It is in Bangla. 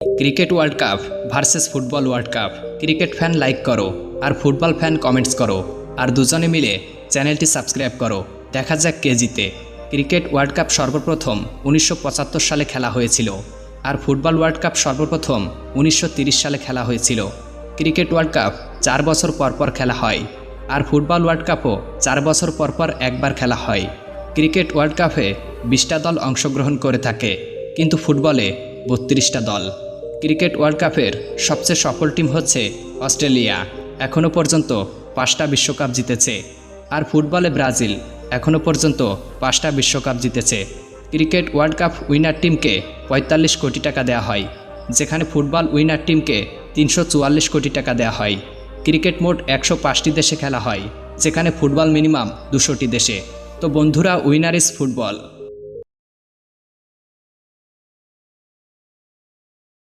Cricket world cup versus football world cup. Cricket fan like করো আর ফুটবল ফ্যান কমেন্টস করো আর দুজনে মিলে চ্যানেলটি সাবস্ক্রাইব করো। দেখা যাক কে জিতে। ক্রিকেট ওয়ার্ল্ড কাপ সর্বপ্রথম 1975 সালে খেলা হয়েছিল আর ফুটবল ওয়ার্ল্ড কাপ সর্বপ্রথম 1930 সালে খেলা হয়েছিল। ক্রিকেট ওয়ার্ল্ড কাপ 4 বছর পর পর খেলা হয় আর ফুটবল ওয়ার্ল্ড কাপও 4 বছর পর পর একবার খেলা হয়। ক্রিকেট ওয়ার্ল্ড কাপে 20টা দল অংশগ্রহণ করে থাকে, কিন্তু ফুটবলে 32টা দল। ক্রিকেট ওয়ার্ল্ড কাপের সবচেয়ে সফল টিম হচ্ছে অস্ট্রেলিয়া, এখনও পর্যন্ত 5টা বিশ্বকাপ জিতেছে। আর ফুটবলে ব্রাজিল এখনও পর্যন্ত 5টা বিশ্বকাপ জিতেছে। ক্রিকেট ওয়ার্ল্ড কাপ উইনার টিমকে 45 কোটি টাকা দেওয়া হয়, যেখানে ফুটবল উইনার টিমকে 344 কোটি টাকা দেওয়া হয়। ক্রিকেট মোট 105টি দেশে খেলা হয়, যেখানে ফুটবল মিনিমাম 200টি দেশে। তো বন্ধুরা, উইনার ইজ ফুটবল।